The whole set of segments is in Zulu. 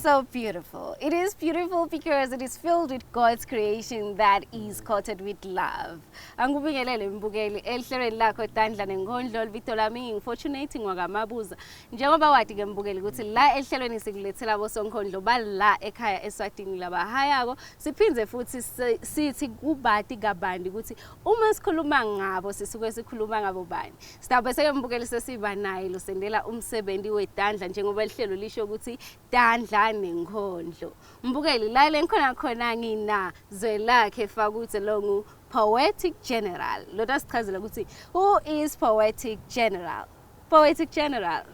so beautiful. It is beautiful because it is filled with God's creation that is coated with love. Angubingelele mbukeli ehlelweni lakho Tandla Nenkhondlo Victor lami unfortunate ngwakamabuza. Njengoba wathi ke mbukeli ukuthi la ehlelweni sikulethela boSonkhondlo bala ekhaya Eswatini labahayako siphindze futhi sithi kubati kabandi ukuthi uma sikhuluma ngabo sisuke sikhuluma ngabo bani. Sitabe seke mbukeli sesiba naye lo sendela umsebenzi weTandla njengoba ihlelo lisho ukuthi Tandla Nenkhondlo. Mbukeli la lenkhona khona ngina zwelakhe fakuthi longu Poetic General. Lo dasichazela ukuthi who is Poetic General? Poetic General.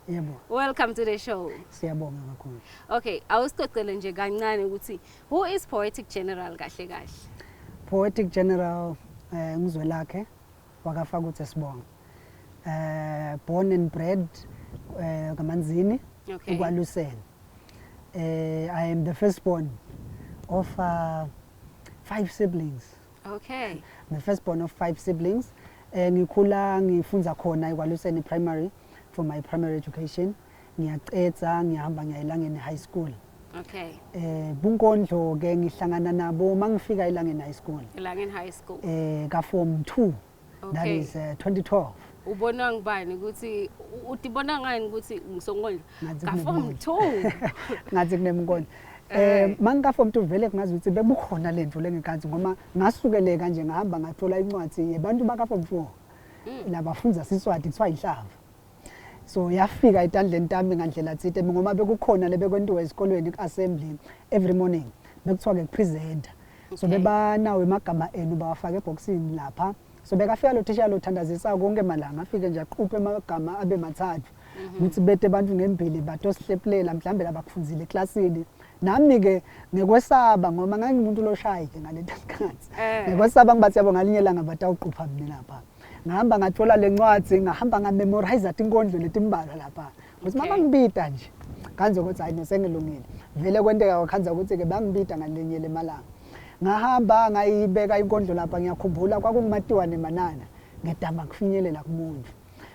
Yebo. Welcome to the show. Siyabonga kakhulu. Okay, awusicocele nje kancane ukuthi who is Poetic General kahle kahle? Poetic General ngizwelakhe wakafakuthi Sibonga. Born and bred kaManzini. Okay. I am the firstborn of 5 siblings. Okay. The firstborn of 5 siblings. Ngikhula ngifunza khona eKwaluseni primary for my primary education. Ngiyaqedza ngihamba ngiyayilangeni high school. Okay. Bunkondlo ke ngihlangana nabo mangifika elangeni high school. Elangeni high school. Ka form 2. Okay. That is 2012. Ubona ngibani ukuthi utibona ngani ukuthi ngisonkonzo ka form 2 ngathi kunemkonzo manga form 2 vele kungazi ukuthi bebukhona lento lengekhansi ngoma ngasukele kanje ngahamba ngathola incwadi yabantu baka form 4 labafunza siswati kuthiwa inhlava so yafika eTandleni tami ngandlela tsite ngoma bekukhona lebekwentiwa esikolweni ku-assembly every morning bekuthiwa ke presenter so bebanawo emagama enu bawafaka eboxini lapha so bekafika lo thisha lo thandazisa konke malanga afike nje aqhuphe amagama abe mathathu ukuthi bethe abantu ngempili bathi osihleplela mhlambe labakufunzile eklasini nami ke ngekwesaba ngoba ngangimuntu loshaya ke ngalento sikhathi ngekwesaba ngibathi yabo ngalinye langa bathi awuqupha mina lapha ngihamba ngathola lencwadi ngahamba ngamemorize inkondlo letimbalwa lapha ukuthi mama ngibida nje kanze ukuthi hayi nosengilungile vele kwenteka wakhanza ukuthi ke bangibida ngalinye lemalanga ngahamba ngayibeka inkondlo lapha ngiyakhumbula kwakungumatiwane emanana ngedama kufinyelela kumuntu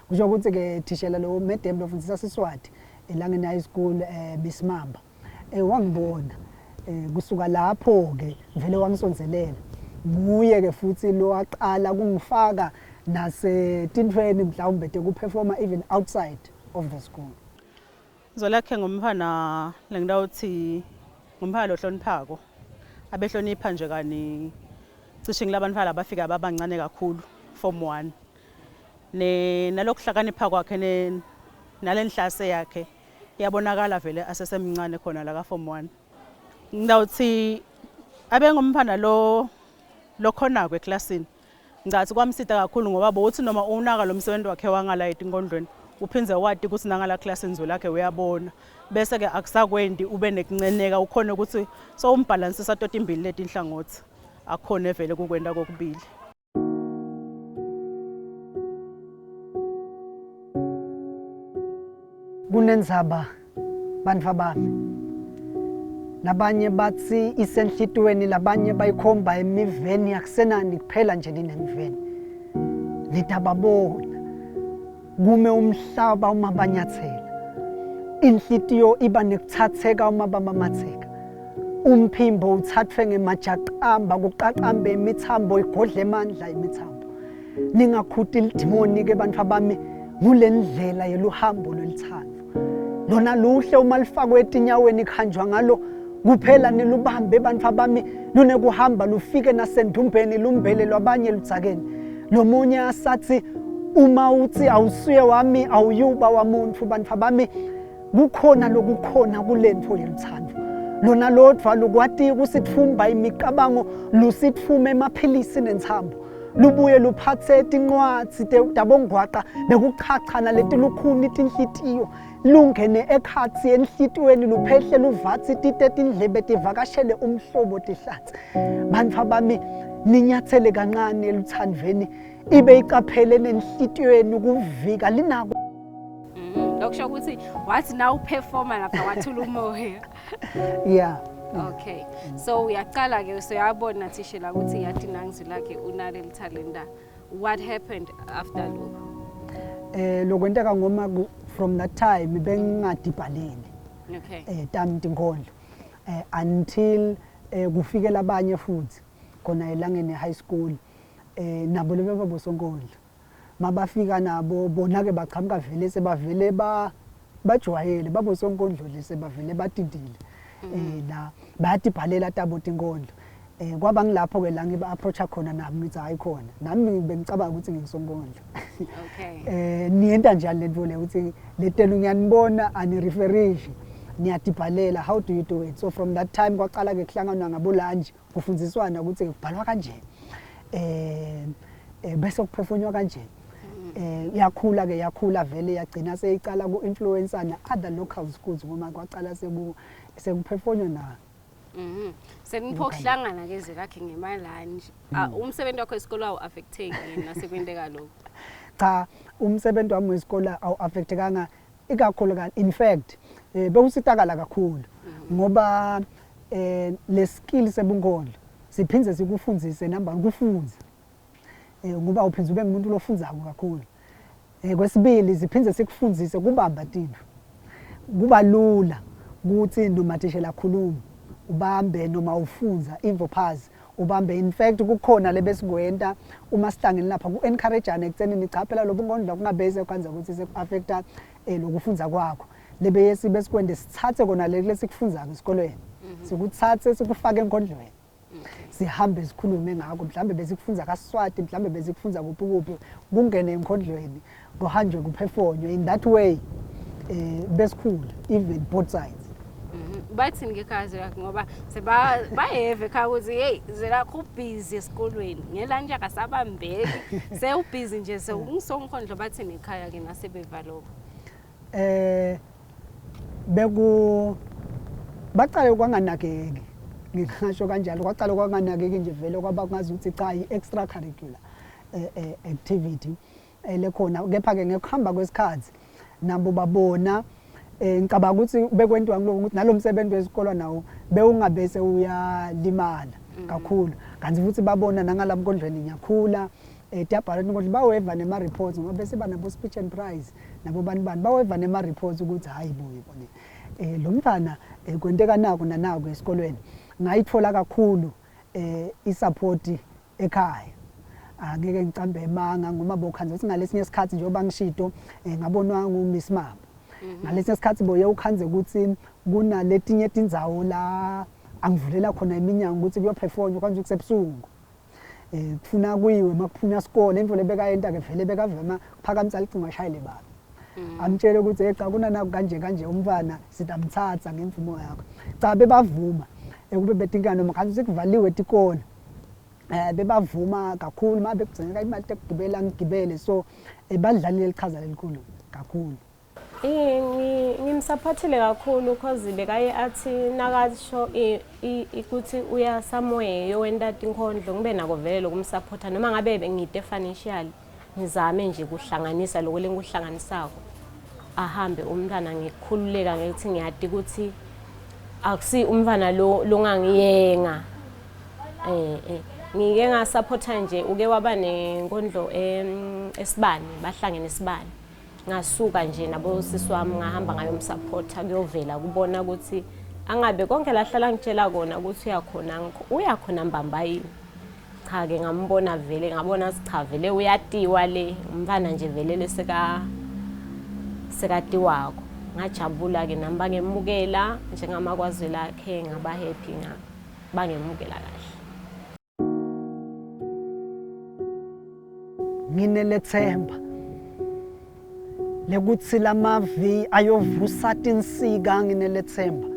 kusho ukuthi ke thishela lo medem lofundisa siswati elangeni high school Bisimamba wangibona kusuka lapho ke vele wangisonzelela buye ke futhi lo waqala kungifaka nase tintweni mhlawumbe ku performer even outside of the school. Zolakhe ngumphana lengidawo uthi ngumphana lo hloniphako abehlonipha nje kani cishe ngilabantwana abafika babancane kakhulu form 1 nalokuhlakanipha kwakhe nalenhlase yakhe yabonakala vele asesemncane khona la ka form 1 ngidawuthi abengumphana lo khona kweclassini ngathi kwamsita kakhulu ngoba bothi noma unaka lo msebenzi wakhe wangala eTinkondlweni uphindze wathi ukuthi nangala classini zolakhe uyabona bese ke akusakwendi ube nekunceneka ukhona ukuthi so umbalansisa tota imbili letinhlangothi akukhona vele kukwenda kokubili. Kunenzaba bantu bami labanye bathi isenhlitweni labanye bayikhomba emiveni yakusenani kuphela nje linemiveni litababona kume umhlaba uma banyathela inhlitiyo iba nekuthatheka uma bamamatheka umphimbo uthathwe ngemajaqamba kuqaqambe imithambo igodle emandla imithambo ningakhuti lidimoni ke bantu bami kule ndlela yeluhambo lwelithando lona luhle uma lifakwe etinyaweni khanjwa ngalo kuphela nilubambe bantu bami lune kuhamba lufike nasendumbeni lumbele lwabanye ludzakeni lomunye asathi uma uthi awusuye wami awuyuba wamuntu bantu bami kukhona lokukhona kulento yelithando lona lodwa lukwati kusithumba imicabango lusithuma emaphilisi nenthambo lubuye luphathe etinqwathi tabongwaqa bekuchachana letilukhuni tinhlitiyo lungene ekhathi enhlitweni luphehle luvathi tite tindlebe tivakashele umhlobo tihlathi bantu bami ninyathele kancane eluthandweni ibe iqaphele nenhlitweni kuvika linako lokusho ukuthi wathi now performer lapha wathula umoya. Yeah. Okay. So uyaqala ke usuyabona thishela ukuthi yathi nangisi lakhe unale talenta. What happened after lokho? Lokwenteka ngoma from that time bengadibhaleni Okay. Nenkhondlo until kufikela abanye futhi khona elangeni high school nabo lebe bosonkondlo mabafika nabo bona ke baqhamuka vele sebavele bajwayele babosonkondlo nje sebavele batindile la bathi bhalela tabo tinkondlo kwaba ngilapho ke la ngiba approacha khona nami ngithi hayi khona nami bengicabanga ukuthi ngisonkondlo Okay. niyenta njani lento le ukuthi letelo ngiyanibona ani referish niyadibhalela how do you do it so from that time kwaqala ke kuhlanganwa ngabo lunch kufundziswana ukuthi kubhalwa kanje bese kuphefonywa kanje yakhula vele yagcina seyicala ku influencer na other local schools ngoba kwaqala sekuphefonywa na Seniphohlangana ke zekakhe ngemalanje. Umsebenzi wakho esikole awu affecteki nasekwenteka lokho. Cha umsebenzi wami wesikole awu affectekanga ikakhulu in fact bewusitakala kakhulu ngoba le skill sebunkondlo siphindze sikufundzise number ukufunza ngoba uphinza ube ngumuntu lofundzako kakhulu kwesibili siphindze sikufundzise kubamba tinto kuba lula ukuthi noma tishela khuluma ubambe noma ufunza info phazi ubambe in fact kukhona lebesikwenta uma sihlangene lapha ku encourageana ekutsenini cha phela lobunkondlo kungabeze kwanza ukuthi seku affecta lokufunza kwakho lebe yesibe sikwende sithathe kona lesikufunza esikolweni sikuthathe sikufake enkondlweni sihambe sikhulume ngakho mhlambe besikufunza kaSiswati mhlambe besikufunza kuphi kungene enkondlweni kuhanjwe kuphefonywe in that way besikhulu even both sides Bathini ke khazi yakhe ngoba bayeve ekhaya ukuthi hey zela ku busy esikolweni ngelanje akasabambeki sewubusy nje sewungisonkondlo bathini ekhaya ke nasebeva lokho baqale kwanganakeki ngisho kanjalo kwaqala kwanganakeki nje vele kwaba kungazi ukuthi cha i-extra curricular activity lekhona kepha ke ngekuhamba kwesikhathi nabo babona ngicabanga ukuthi bekwentiwa ngiloko ukuthi nalomsebenzi wesikole nawo bewungabese uyalimala kakhulu kanti futhi babona nangalabukondlweni ngiyakhula tiyabhala inkondlo baweva nema reports ngoba bese banabo speech and prize nabo bani baweva nema reports ukuthi hayi bo yibone lo mfana kwenteka nako nanako esikolweni ngayithola kakhulu isupport ekhaya angeke ngicambe emanga ngoma bokhanza ukuthi ngalesinye isikhathi njengoba ngishido ngabonwa nguMiss Mama ngalesinye isikhathi boye ukhanze ukuthi kunaletinye tindzawo la angivulela khona iminyango ukuthi kuyoperform kanje kusebusungu kufuna kuyiwe makuphunya isikole into lebekayenta ke vele bekavema kuphakamisa licingo ashayile baba amtshele ukuthi echa kunana kanje umfana sitamthatha ngemvumo yakho cha bebavuma kube betinkana noma kanti sikuvaliwe tikona bebavuma kakhulu mabe kugcineka imali tekugibela ngigibele so badlalile ichaza lelikhulu kakhulu ngimsupportile kakhulu because bekaye athi nakasho ukuthi uya somewhere yowenta tinkondlo ngibe nako vele lokumsupporta noma ngabe ngide financial ngizame nje kuhlanganisa lokho lengikuhlanganisako ahambe umntana ngikhululeka ngithi ngiyadi ukuthi akusi umntana lo ngangiyenga ngike ngasupporta nje uke waba nenkondlo esibani bahlangene esibani ngasuka nje nabo sisi wami ngahamba ngayomsupporta kuyovela kubona ukuthi angabe konke lahlala ngitshela kona ukuthi uyakhona mbamba yini cha ke ngambona vele ngabona cha vele uyatiwa le umfana nje vele sekatiwako ngajabula ke nami bangemukela njengamakwazi lakhe ngaba happy bangemukela kahle nginelethemba lekuthi lamavi ayovusa tinsika nginelethemba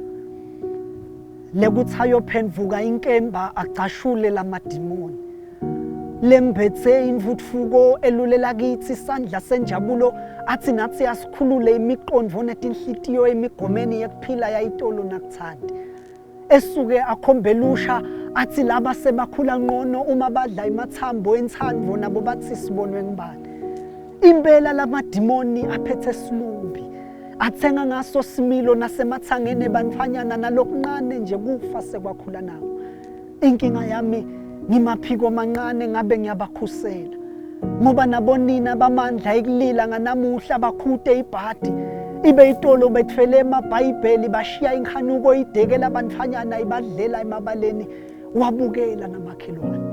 lekuthi ayophendvuka inkemba acashule lamadimoni lembethe imvutfuko elulela kithi isandla senjabulo athi nathi yasikhulule imiqondo netinhlitiyo emigomeni yekuphila yayitolo nakuthandi esuke akhombela athi laba sebakhula ngqono uma badla imathambo entsandvo nabo bathi sibonwe ngibani impela lamadimoni aphethe silumbi athenga ngaso similo nasemathangene banifanyana nalokuncane nje kufa sekwakhula nawo inkinga yami ngimaphiko mancane ngabe ngiyabakhusela ngoba nabonina bamandla ekulila nganamuhla bakhute ibhadi ibe itolo bethwele amabhayibheli bashiya inkhanuko idekela abantfanyana ibadlela emabaleni wabukela namakhelwane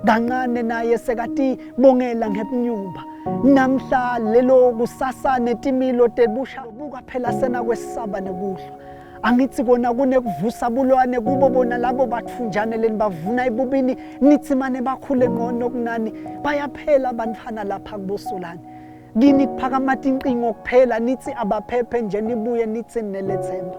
kancane naye sekati bongela ngebunyumba namhla lelo kusasa netimilo tebusha buka phela sena kwesaba nekuhlwa angithi kona kunekuvusa bulwane kubo bona labo bathunjane leni bavuna ibubini nithi mane bakhule ngcono kunani bayaphela abantfana lapha kubosolani kini kuphakamata inqingo kuphela nithi abaphephe nje nibuye nithi nelethemba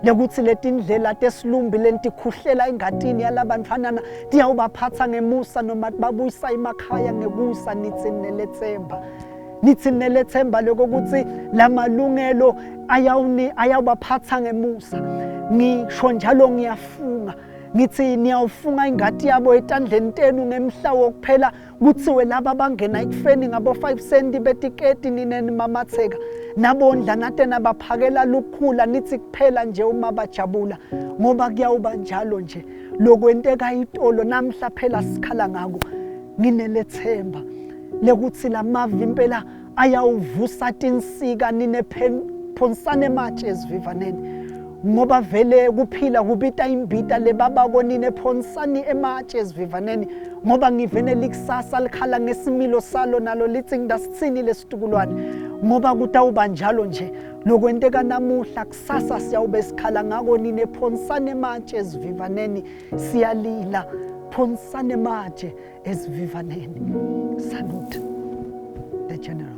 lekuthi letindlela tesilumbi lentikhuhlela engatini yalabantfanana tiyawubaphatha ngemusa noma babuyisa emakhaya ngekusa nithi nelethemba nithi nelethemba lokuthi lamalungelo ayawubaphatha ngemusa ngisho njalo ngiyafunga ngithi niyawufunga ingati yabo etandleni tenu ngemhla wokuphela kuthiwe laba bangena ekufeni ngabo 5 cent betiketi nineni mamatheka nabondla natena baphakela lukhula nithi kuphela nje uma bajabula ngoba kuyawuba njalo nje lokwenteka itolo namhla phela sikhala ngako nginelethemba lekuthi lamavi impela ayawuvusa tinsika ninephonsane matshe esivivaneni ngoba vele kuphila kubita imbita lebaba konine phonsani ematshe esivivaneni ngoba ngivene likusasa likhala ngesimilo salo nalo lithi ngidasithini lesitukulwane ngoba kutawuba njalo nje lokwenteka namuhla kusasa siyawube sikhala ngako nine phonsane matshe esivivaneni siyalila phonsane matshe esivivaneni salute the general.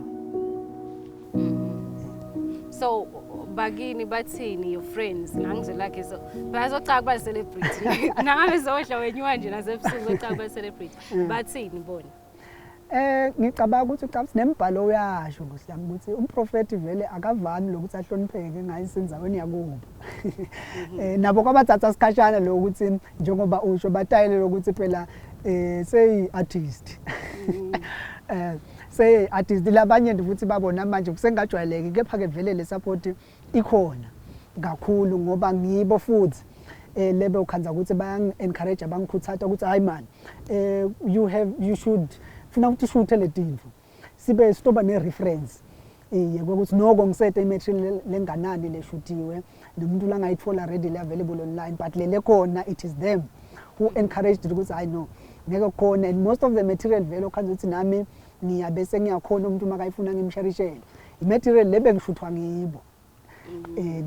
So bakini bathini your friends nangizolakhe so bazoqaka ba celebrate nangabe zohla wenywa nje nasebusuku zoqaka ba celebrate bathini bona ngicabanga ukuthi ucabanga nembhalo uyasho ngosiyami ukuthi umprofeti vele akavami lokuthi ahlonipheke ngayisenzaweni yakubo nabo kwabathatha sikhashana lokuthi njengoba usho batayile lokuthi phela say artist say artist labanye futhi babona manje kusengajwayeleki kepha ke vele le support ikhona kakhulu ngoba ngibo futhi lebe ukhanza ukuthi bayang encourage abangikhuthatha ukuthi hayi man you should funa ukuthi shuthe le tinto sibe stoba ne reference ukuthi noko ngisethe imaterial lenganani leshutiwe nomuntu langayithola readily available online but lele khona it is them who encouraged ukuthi I know ngeke khona and most of the material vele ukhanza ukuthi nami ngiyabese ngiyakhona umuntu makayifuna ngimsharishele imaterial lebe ngishuthwa ngibo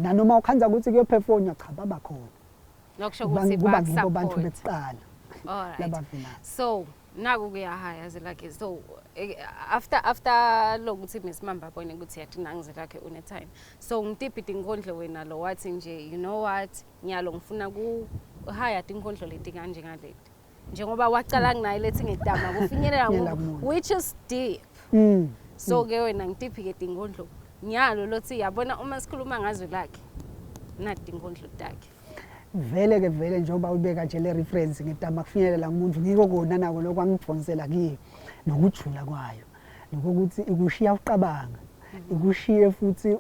nanoma ukhanza ukuthi kuyoperform cha babakhona nokusho ukuthi bakusupport abantu betiqala labavina so naku kuyahaya zilakhe so after lokuthi misimamba bone ukuthi yathi nangizilakhe une time so ngitiphi Nenkhondlo wena lo wathi nje you know what nyalo ngifuna ku haya Nenkhondlo leti kanje ngaleti njengoba wacala nginayo lethi ngedama kufinyelela which is deep so ke wena ngitiphi ke Nenkhondlo nyalo lothi yabona uma sikhuluma ngazo lakhe na Nenkhondlo takhe vele ke vele njengoba ubeka nje le reference ngedama kufinyelela umuntu ngiko kona nako lokwangifonsela kiyo nokujula kwayo nokuthi ikushiya uqabanga ikushiye futhi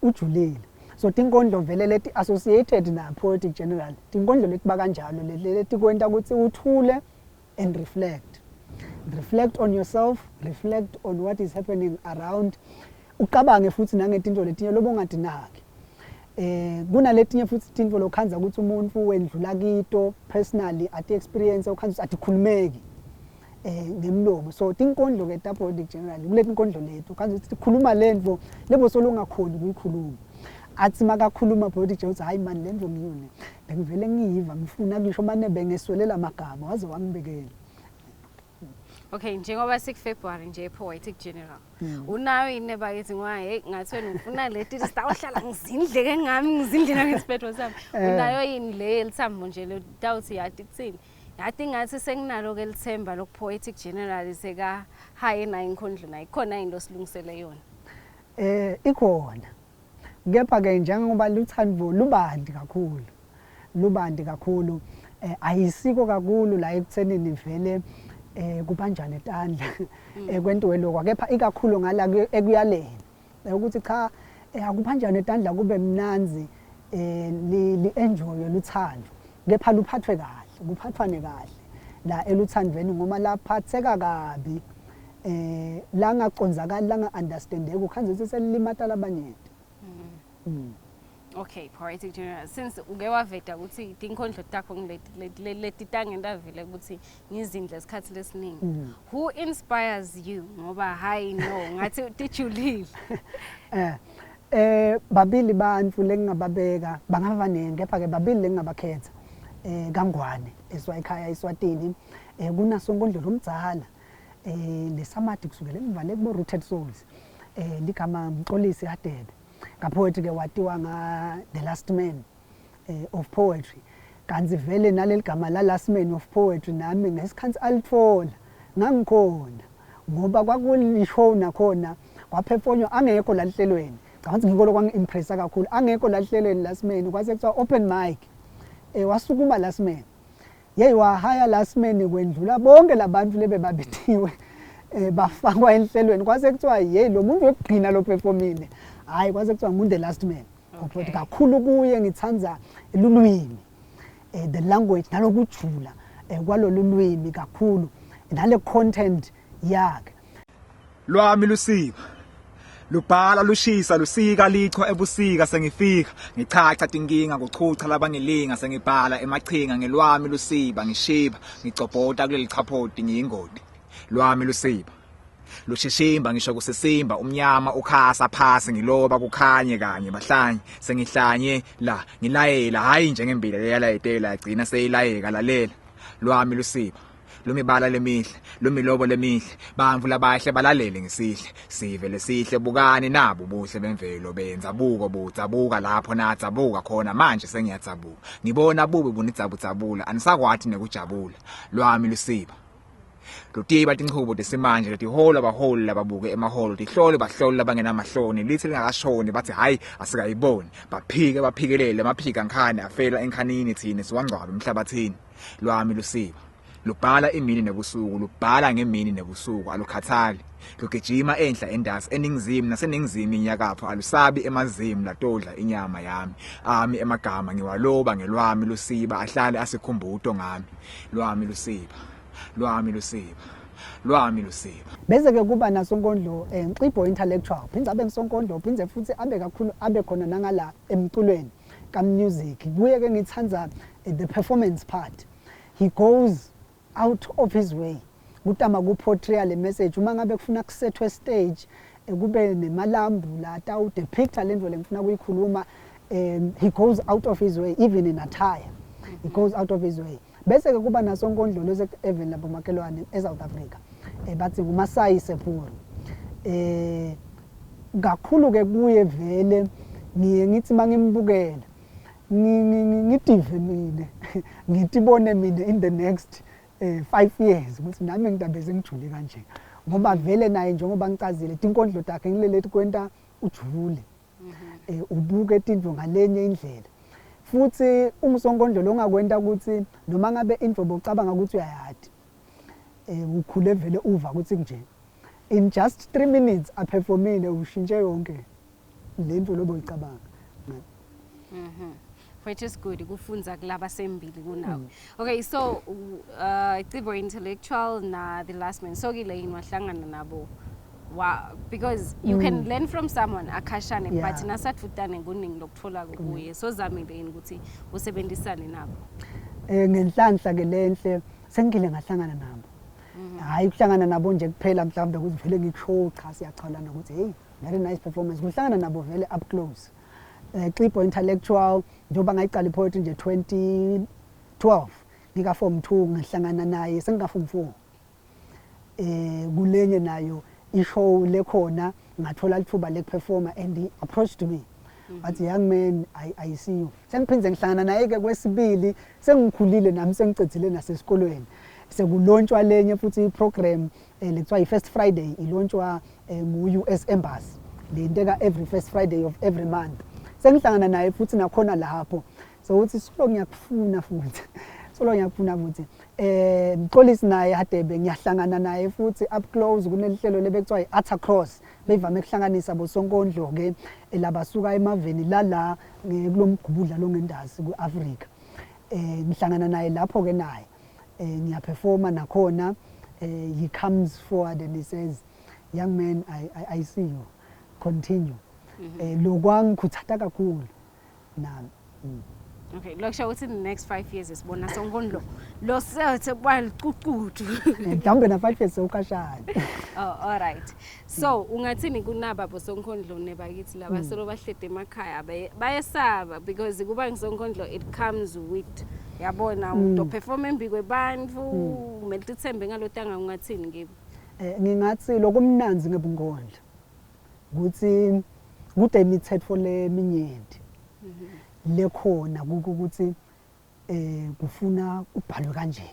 ujulile so Nenkhondlo vele leti associated na poetic general Nenkhondlo leti ba kanjalo leti kwenta ukuthi uthule and reflect on yourself, reflect on what is happening around uqabange futhi nangetinto letinye lobongadinaki kunaletinye futhi tinto lokhanza ukuthi umuntu wendlula kito personally at experience ukhanza athi khulumeki ngemlomo so Nenkhondlo ke poetic general kule Nenkhondlo lethu ukhanza ukuthi khuluma lento lebo solungakhona ukuyikhuluma athi makakhuluma poetic general hayi man lento ngiyone bengivele ngiyiva ngifuna ngisho manje bengeswelela amagama waze wangibekela. Okay, njengoba 6 February nje poetic general unayo ine bayithi ngwaye ngathi wena ufuna leti sitawuhlala ngizindleke ngami ngizindlela ngesiphetho sami unayo yini le elithambo nje le tawuthi yathi kuthini yathi ngathi senginalo ke lithemba lo poetic general seka haye na Nenkhondlo na ikhona into silungisele yona ikhona kepha ke njengoba luthando lubandi kakhulu ayisiko kakhulu la ekuthenini vele kubanjane Tandla kwentwelo kwakepha ikakhulu ngala ekuyaleni ukuthi cha akubanjane Tandla kube mnanzi li enjoy luthando kepha luphathwe kahle kuphathwane kahle la eluthandweni ngoma laphatheka kabi la ngaconzakala la nga understandeke ukhanze ukuthi selilimata labanyeti Okay, poetic journal. Since uke waveta ukuthi tinkhondlo takho ngileti tangentavile ukuthi ngizindle esikhathi lesiningi. Who inspires you? Ngoba hayi no, ngathi tijulile. Babili bantu lengingababeka bangaba baningi kepha ke babili lengingabakhetha kaNgwane ekhaya Eswatini kunaSonkondlo lomdzala lesamadi kusukela emvale kubo Rooted Souls ligama Mxolisi Hadebe ngaphakathi ke watiwa nga The Last Man of Poetry kanzi vele naleli gama la Last Man of Poetry nami ngesikhathi alitfola ngangikhona ngoba kwakulishow nakhona kwaphefonywa angekho la lihlelweni ngathi ngikho lokwangi-impressa kakhulu angekho la lihlelweni Last Man kwase kuthiwa open mic wasukuma Last Man yeyi wahaya Last Man kwendlula bonke labantu lebe babethiwe bafakwa enhlelweni kwase kuthiwa yeyi lo muntu wekugcina lo performile hayi kwase kuthiwa ngu The Last Man ukuthi kakhulu kuye ngithanza lulwimi the language nalokujula kwalolu lwimi kakhulu nale content yakhe lwami lusiba lubhala lushisa lusika lichwa ebusika sengifika ngichacha tinkinga kuchucha labangilinga sengibhala emachinga ngelwami lusiba ngishiba ngicobhota kuleli chaphoti ngiyingodi lwami lusiba lushishimba ngisho kusesimba umnyama ukhasa phasi ngiloba kukhanye kanye bahlanye sengihlanye la ngilayela hayi njengembila leyalayitela yagcina seyilayeka lalela lwami lusiba lumibala lemihle lumilobo lemihle bamvu labahle balalele ngesihle sive lesihle bukani nabo buhle bemvelo benza buko butsabuka lapho natsabuka khona manje sengiyatsabuka ngibona bubi bunitsabutsabula anisakwathi nekujabula lwami lusiba lutiba tinchubo desimanje letihola baholi lababuke emaholo tihlole bahlole labangenamahloni lithi lingakashoni bathi hayi asikayiboni baphikelele amaphika nkhani afela enkhanini thina siwangcwabe emhlabathini lwami lusiba lubhala imini nebusuku lubhala ngemini nebusuku alukhathali lugijima enhla endasi eningizimu naseningizimu inyakapho alusabi emazimu latodla inyama yami ami emagama ngiwaloba ngelwami lusiba ahlale asikhumbuto ngami lwami lusiba lwami lusiba lwami lusiba bese ke kuba naSonkondlo ngixipho intellectual phindze abe ngiSonkondlo phindze futhi abe kakhulu abe khona nangala emculweni kamusic kuye ke ngithanza the performance part he goes out of his way kutama kuportray le message uma ngabe kufuna kusethwe stage kube nemalambu la depict lento lengifuna kuyikhuluma he goes out of his way even in attire he goes out of his way bese ke kuba naSonkondlo lose even lapho makelwane eSouth Africa bathi nguMasayi Sepuru kakhulu ke kuye vele ngiye ngithi mangimbukela ngitive mina ngitibone mina in the next 5 years ukuthi nami ngidabeze ngijule kanje ngoba vele naye njengoba ngicazile tinkondlo takhe ngilelethi kwenta ujule ubuke tinto ngalenye indlela futhi umsonkondlo longakwenta ukuthi noma ngabe into bocabanga ukuthi uyayadi ukhule vele uva ukuthi nje in just 3 minutes aperformile ushintshe yonke lento loboyicabanga which is good kufunza kulaba sembili kunawe okay so icipho intellectual na The Last Man so kile yini wahlangana nabo because you can learn from someone akhashane but nasatfutane kuningi lokuthola kuye so zamile yini ukuthi usebenzisane nabo ngenhlanhla ke lenhle sengile ngahlangana nabo hayi kuhlangana nabo nje kuphela mhlawumbe ukuthi vele ngikushow cha siyachalana ukuthi hey very nice performance kuhlangana nabo vele up close icipho intellectual njengoba ngayiqala ipoetry nje 2012 ngika form 2 ngihlangana naye sengika form 4 kulenye nayo ishow lekhona ngathola lithuba lekuperforma and he approached me wathi young man I see you sengiphindze ngihlangana naye ke kwesibili sengikhulile nami sengicedzile nasesikolweni sekulontswa lenye futhi iprogram lekuthiwa iFirst Friday ilontswa ngu-US Embassy lenteka every first Friday of every month sengihlangana naye futhi nakhona lapho so uthi solo ngiyakufuna futhi Mxolisi naye Hadebe ngiyahlangana naye futhi up close kunelihlelo lebekuthiwa i-Art Across bevame kuhlanganisa boSonkondlo ke labasuka emaveni la kulomgubudla longendazi kuAfrica ngihlangana naye lapho ke naye ngiyaperforma nakhona he comes forward and he says young man I see you continue lokwangikhuthatha kakhulu nami. Okay, lokusho ukuthi in the next 5 years sibona Nenkhondlo lo sethe kwalicucudu. Mhlawumbe na 5 years ukashana. Oh, all right. So ungathini kunaba boSonkhondlo nebakithi laba solo bahlede emakhaya bayesaba because kuba ngiSonkhondlo it comes with yabona umuntu perform embi kwebantfu kumele uthembe ngalotanga ungathini ngibo. Ngingathi lokumnanzi ngebunkondlo ukuthi kude imithetho leminyenti lekhona ukuthi kufuna ubhalwe kanje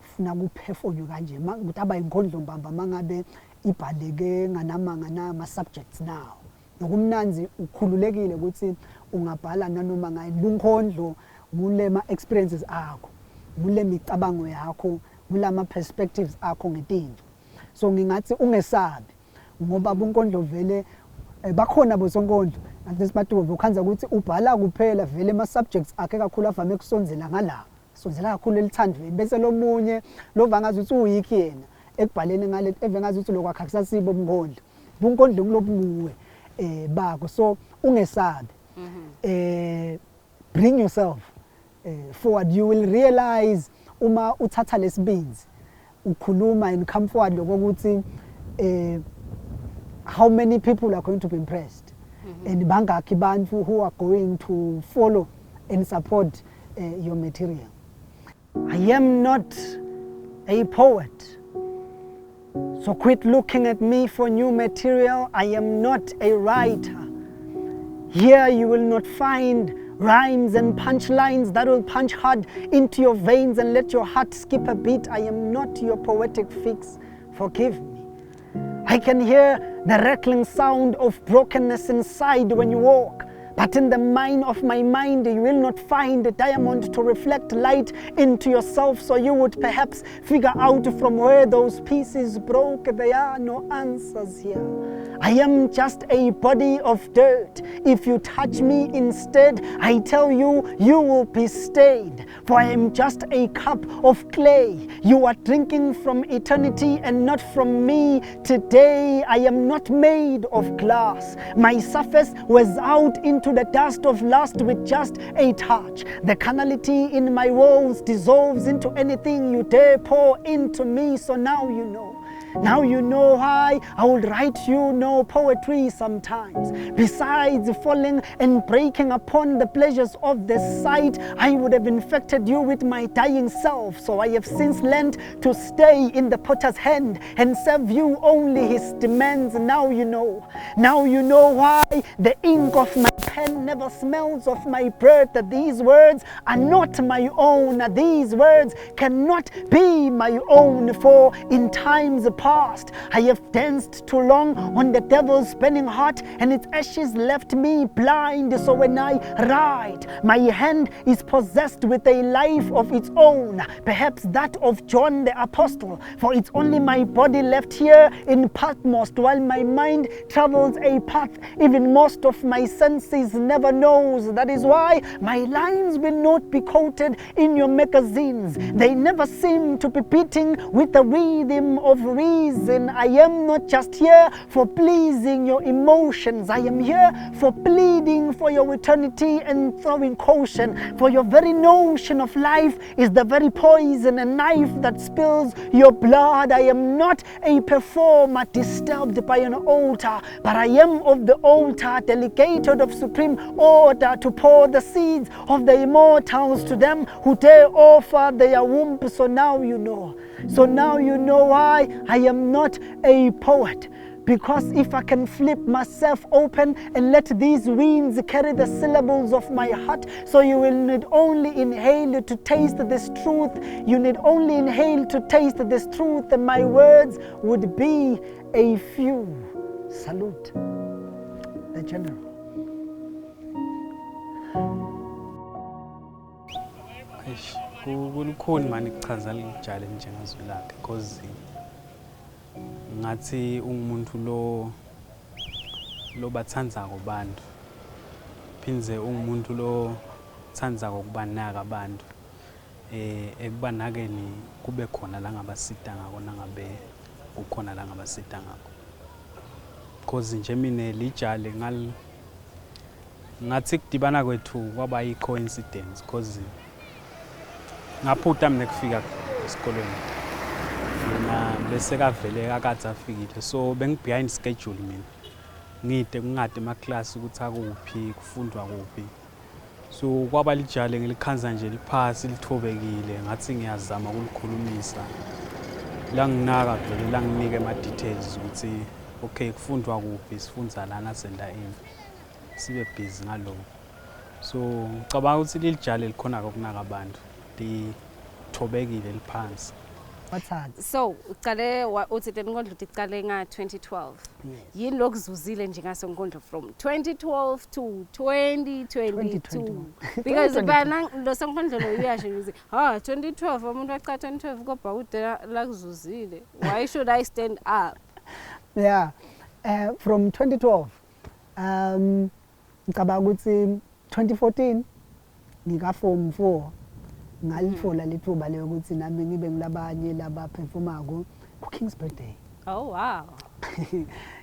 ufuna kuperformwe kanje ukuthi abayinkondlo mbamba mangabe ibhaleke nganama subjects now nokumnanzi ukhululekile ukuthi ungabhala nanoma ngani lunkondlo kulema experiences akho kule micabango yakho kulama perspectives akho ngetinto so ngingathi ungesabi ngoba bunkondlo vele bakhona bosonkondlo antisibatuve ukhanza ukuthi ubhala kuphela vele ama subjects akhe kakhulu avame kusonzela ngala sonzela kakhulu elithandweni bese lomunye lovangazi ukuthi uyiki yena ekubhaleni ngale evengazi ukuthi lokho akakusasibo bunkondlo bunkondlo kulobunguwe bako so ungesabi bring yourself forward you will realize uma uthatha lesibinzi ukhuluma and come forward lokuthi how many people are going to be impressed and bangakhi bantu who are going to follow and support your material. I am not a poet, so quit looking at me for new material. I am not a writer. Here you will not find rhymes and punchlines that will punch hard into your veins and let your heart skip a beat. I am not your poetic fix. Forgive me. I can hear the rattling sound of brokenness inside when you walk. But in the mine of my mind, you will not find a diamond to reflect light into yourself, so you would perhaps figure out from where those pieces broke. There are no answers here. I am just a body of dirt. If you touch me instead, I tell you, you will be stained. For I am just a cup of clay. You are drinking from eternity and not from me. Today, I am not made of glass. My surface wears out into the dust of lust with just a touch. The carnality in my walls dissolves into anything you dare pour into me. So now you know. Now you know why I would write you no poetry sometimes. Besides falling and breaking upon the pleasures of the sight, I would have infected you with my dying self. So I have since learned to stay in the potter's hand and serve you only his demands. Now you know. Now you know why the ink of my pen never smells of my breath. That these words are not my own. These words cannot be my own. For in times past, I have danced too long on the devil's burning heart, and its ashes left me blind. So when I write, my hand is possessed with a life of its own, perhaps that of John the Apostle, for it's only my body left here in Patmos, while my mind travels a path even most of my senses never knows. That is why my lines will not be quoted in your magazines. They never seem to be beating with the rhythm of reason. I am not just here for pleasing your emotions. I am here for pleading for your eternity and throwing caution. For your very notion of life is the very poison and knife that spills your blood. I am not a performer disturbed by an altar, but I am of the altar, delegated of supreme order, to pour the seeds of the immortals to them who dare offer their womb. So now you know. So now you know why I am not a poet. Because if I can flip myself open and let these winds carry the syllables of my heart, so you will need only inhale to taste this truth. You need only inhale to taste this truth, and my words would be a few. Salute the General. Kulukhuni manje kuchaza lijale njengazulakhe because ngathi umuntu lo bathanza kubantu phinze umuntu lo thanza ukubanaka abantu ekubanakeni kube khona la ngabasita ngako nangabe ukhona la ngabasita ngako because nje mina lijale ngathi kudibana kwethu kwaba yi-coincidence because ngaphutha mina kufika esikolweni mina bese kavele akade afikile so bengibehind schedule mina ngingade emaklasi ukuthi akuphi kufundwa kuphi so kwaba lijale ngelikhanza nje liphasi lithobekile ngathi ngiyazama ukulikhulumisa la nginaka vele la nginike ama details ukuthi okay kufundwa kuphi sifundza lana senda ini sibe busy ngaloko so ngicabanga ukuthi lilijale likhona kokunaka abantu lithobekile liphansi. So uqale uthi Nenkhondlo uqale nga 2012 yini lokuzuzile nje ngaso Nenkhondlo from 2012 to 2022 because bana lo Nenkhondlo lo uyasho ukuthi 2012 umuntu waqala 2012 kodwa ude la kuzuzile why should I stand up? Yeah, from 2012 ngicabanga ukuthi 2014 ngika form 4 ngalithola lithuba leyo ukuthi nami ngibe ngilabanye laba performako ku King's birthday. Oh wow.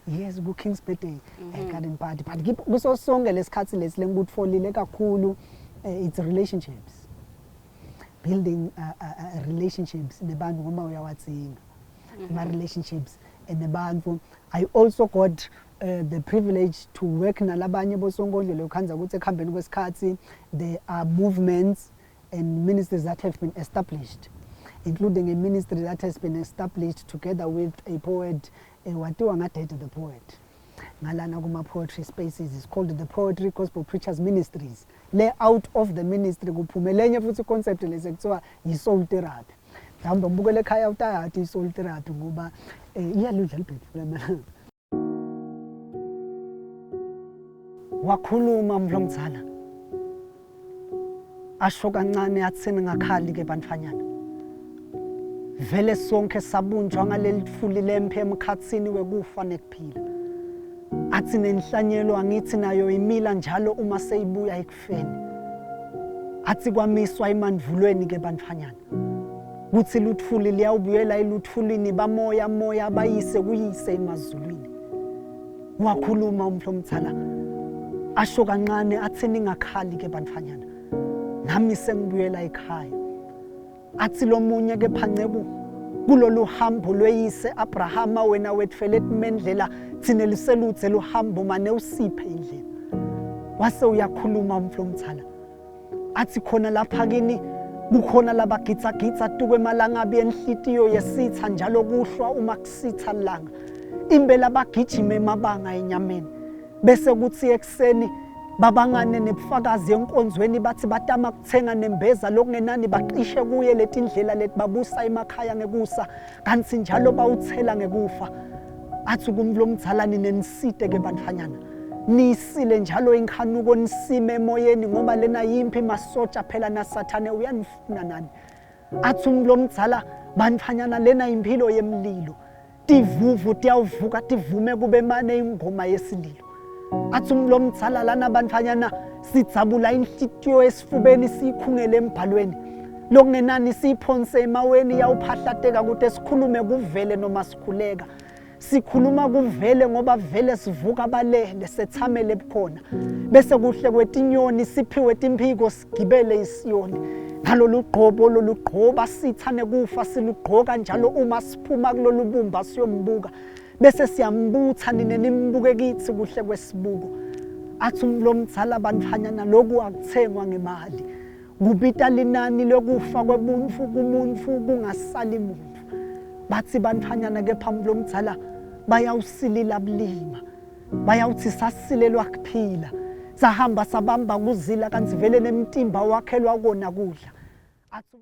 Yes, ku King's birthday garden party but kuso sonke lesikhathi lengikutfolile kakhulu it's relationships, building relationships nebantu ngoba uyawatsinga ama relationships nebantu. I also got the privilege to work nalabanye boSonkondlo lokhanza ukuthi ekhambeni kwesikhathi there are movements and ministries that have been established, including a ministry that has been established together with a poet, watiwa ngadede the poet. Ngalana kuma poetry spaces is called the Poetry Gospel Preachers Ministries. Lay out of the ministry kuphumelenye futhi concept lesekuthiwa yi-soul therapy. Mhlawumbe ngibukele ekhaya utayathi i-soul therapy ngoba iyaludla libhethula mina. Wakhuluma mhlongzana. Asho kancane athini ngakhali ke bantfanyana vele sonke sabunjwa ngaleli fuli lemphe emkhatsini wekufa nekuphila athi nenhlanyelo angithi nayo imila njalo uma seyibuya ekufeni athi kwamiswa emandvulweni ke bantfanyana kuthi luthuli liyawubuyela eluthulini bamoya moya bayise kuyise emazulwini wakhuluma umhlomthala asho kancane athini ngakhali ke bantfanyana nami sengibuyela ekhaya athi lo munye ke phanceku kulolu hambo lweyise Abrahama wena wetfele timendlela thine liseluthe lo hambo mane usiphe indlela wase uyakhuluma umhlomthala athi khona lapha kini kukhona labagitsa tukwe malangabi enhlitiyo yesitha njalo kuhlwa uma kusitha langa imbela bagijime mabanga enyameni bese kuthi ekseni babangane nebufakazi enkonzweni bathi batama kuthenga nembeza lokungenani baqishe kuye letindlela letibabusa emakhaya ngekusa kanti njalo bawuthela ngekufa athi kumlomdzalani nenisite ke bantfanyana nisile njalo inkhanuko nisime emoyeni ngoba lena yimpi masotsha phela nasathane uyanifuna nani athi umlomdzala bantfanyana lena impilo yemlilo tivuvu tiyawuvuka tivume kube mane ingoma yesililo athi umlomdzala lana bantfanyana sidzabula inhlitiyo esifubeni sikhungele embhalweni lokungenani siphonse emaweni yawuphahlateka kude sikhulume kuvele noma sikhuleka sikhuluma kuvele ngoba vele sivuka balele sethamele ebukhona bese kuhle kwetinyoni siphiwe timphiko sigibele isiyoni ngalolu gqobo lolugqoba sithane kufa silugqoka njalo uma siphuma kulolu bumba siyombuka bese siyambutha nine nimbuke kithi kuhle kwesibuko athi umlomdzala bantfanyana loku akuthengwa ngemali kubita linani lokufa kwebuntfu kumuntu kungasali muntu bathi bantfanyana ke phambi lomdzala bayawusilila bulima bayawuthi sasilelwa kuphila sahamba sabamba kuzila kanti vele nemtimba wakhelwa kona kudla athi